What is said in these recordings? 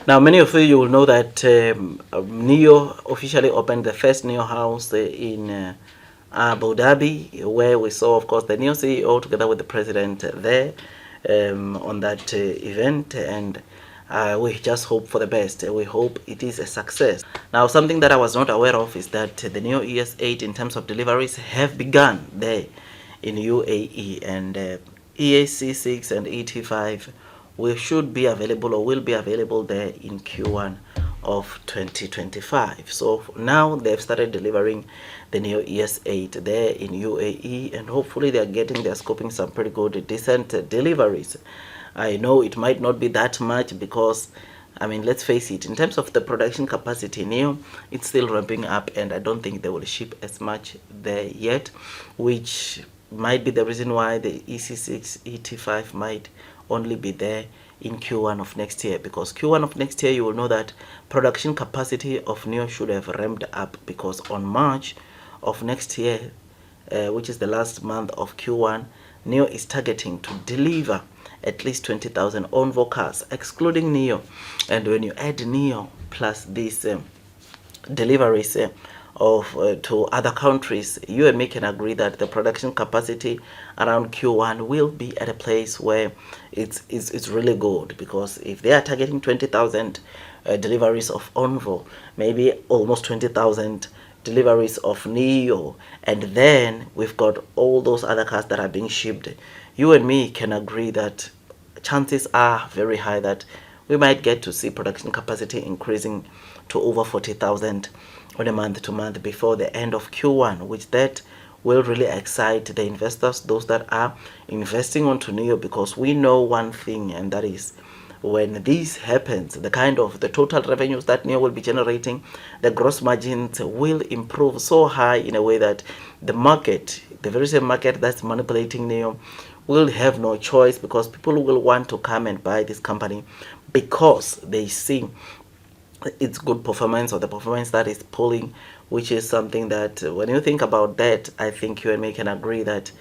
Now, many of you will know that Nio officially opened the first Nio House in Abu Dhabi, where we saw, of course, the Nio CEO together with the president there on that event, and we just hope for the best. We hope it is a success. Now, something that I was not aware of is that the Nio ES8, in terms of deliveries, have begun there in UAE, and ES6 and ET5 should be available or will be available there in Q1 of 2025. So now they've started delivering the Nio ES8 there in UAE, and hopefully they're scoping some pretty good, decent deliveries. I know it might not be that much because, I mean, let's face it, in terms of the production capacity, Nio, it's still ramping up, and I don't think they will ship as much there yet, which might be the reason why the EC6, ET5 might only be there in Q1 of next year, because Q1 of next year you will know that production capacity of Nio should have ramped up, because on March of next year, which is the last month of Q1, Nio is targeting to deliver at least 20,000 Onvo cars, excluding Nio. And when you add Nio plus these deliveries to other countries, you and me can agree that the production capacity around Q1 will be at a place where it's really good, because if they are targeting 20,000 deliveries of Onvo, maybe almost 20,000 deliveries of Nio, and then we've got all those other cars that are being shipped, you and me can agree that chances are very high that we might get to see production capacity increasing to over 40,000 on a month-to-month before the end of Q1, which that will really excite the investors, those that are investing onto Nio, because we know one thing, and that is, when this happens, the total revenues that Nio will be generating, the gross margins will improve so high in a way that the market, the very same market that's manipulating Nio, will have no choice, because people will want to come and buy this company because they see its good performance, or the performance that is pulling, which is something that when you think about that, I think you and me can agree that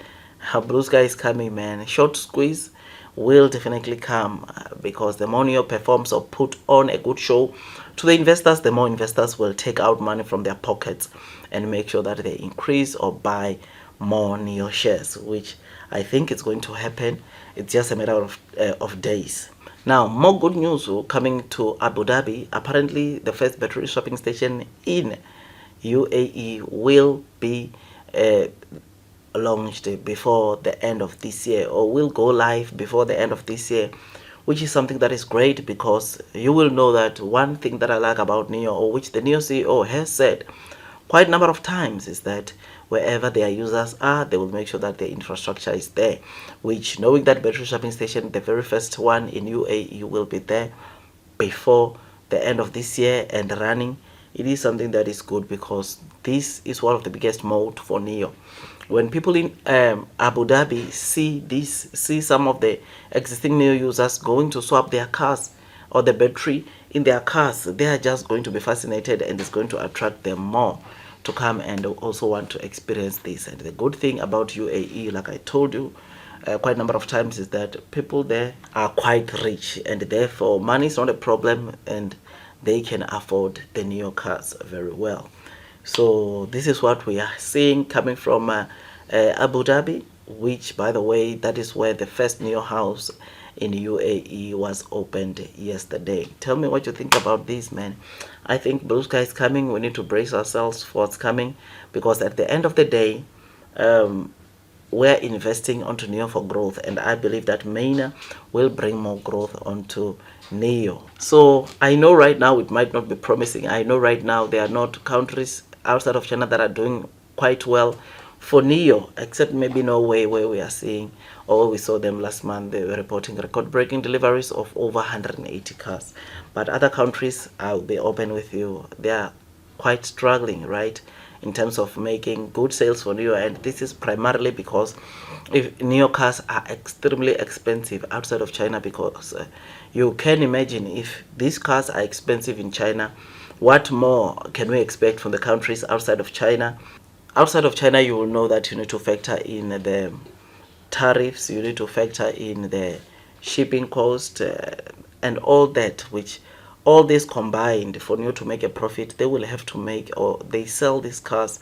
blue sky is coming, man. Short squeeze will definitely come, because the more Nio performs or put on a good show to the investors, the more investors will take out money from their pockets and make sure that they increase or buy more Nio shares, which I think it's going to happen. It's just a matter of days. Now, more good news coming to Abu Dhabi. Apparently, the first battery swapping station in UAE will be launched before the end of this year, or will go live before the end of this year, which is something that is great, because you will know that one thing that I like about Nio, or which the Nio CEO has said quite a number of times, is that wherever their users are, they will make sure that the infrastructure is there, which, knowing that battery swapping station, the very first one in UAE, will be there before the end of this year and running, it is something that is good, because this is one of the biggest moat for Nio. When people in Abu Dhabi see some of the existing Nio users going to swap their cars or the battery in their cars, they are just going to be fascinated, and it's going to attract them more to come and also want to experience this. And the good thing about UAE, like I told you quite a number of times, is that people there are quite rich, and therefore money is not a problem, and they can afford the Nio cars very well. So this is what we are seeing coming from Abu Dhabi, which, by the way, that is where the first Nio house in UAE was opened yesterday. Tell me what you think about this, man. I think blue sky is coming. We need to brace ourselves for what's coming, because at the end of the day, we're investing onto Nio for growth, and I believe that MENA will bring more growth onto Nio. So I know right now it might not be promising. I know right now there are not countries outside of China that are doing quite well for Nio, except maybe Norway, where we are seeing, or we saw them last month, they were reporting record-breaking deliveries of over 180 cars. But other countries, I'll be open with you, they are quite struggling, right, in terms of making good sales for Nio. And this is primarily because if Nio cars are extremely expensive outside of China, because you can imagine, if these cars are expensive in China, what more can we expect from the countries outside of China? Outside of China, you will know that you need to factor in the tariffs, you need to factor in the shipping cost, and all that, which all this combined, for Nio to make a profit, they will have to make, or they sell these cars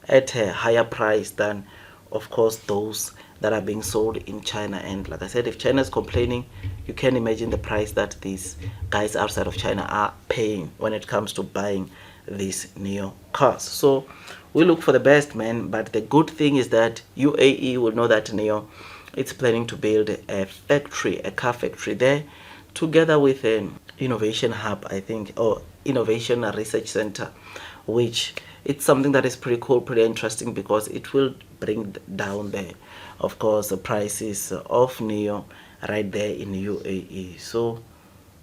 at a higher price than, of course, those that are being sold in China. And like I said, if China is complaining, you can imagine the price that these guys outside of China are paying when it comes to buying these Nio cars. So we look for the best, man. But the good thing is that UAE will know that Nio, it's planning to build a factory, a car factory there, together with an innovation hub, I think, or innovation research center, which it's something that is pretty cool, pretty interesting, because it will bring down the, of course, the prices of Nio right there in UAE. So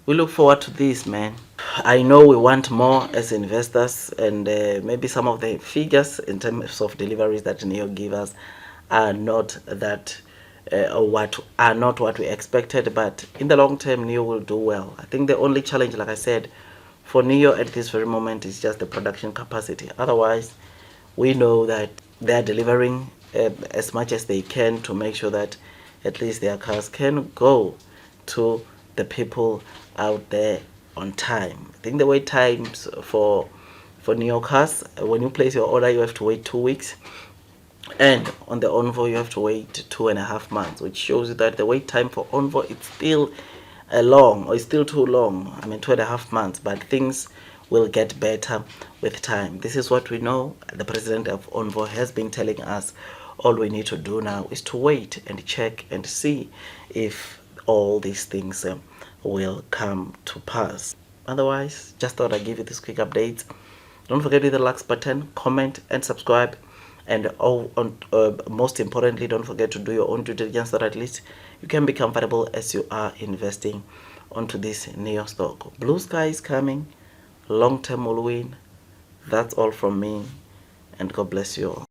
we look forward to this, man. I know we want more as investors, and maybe some of the figures in terms of deliveries that Nio give us are not that what are not what we expected, but in the long term Nio will do well. I think the only challenge, like I said, for Nio at this very moment is just the production capacity. Otherwise, we know that they are delivering as much as they can to make sure that at least their cars can go to the people out there on time. I think the wait times for Nio cars, when you place your order, you have to wait 2 weeks, and on the Envoy you have to wait 2.5 months, which shows you that the wait time for Envoy is still long, or it's still too long. I mean, 2.5 months, but things will get better with time. This is what we know. The president of Envoy has been telling us all we need to do now is to wait and check and see if all these things will come to pass. Otherwise, just thought I'd give you this quick update. Don't forget to hit the like button, comment and subscribe, and most importantly, don't forget to do your own due diligence so that at least you can be comfortable as you are investing onto this Nio stock. Blue sky is coming, long term will win. That's all from me, and God bless you all.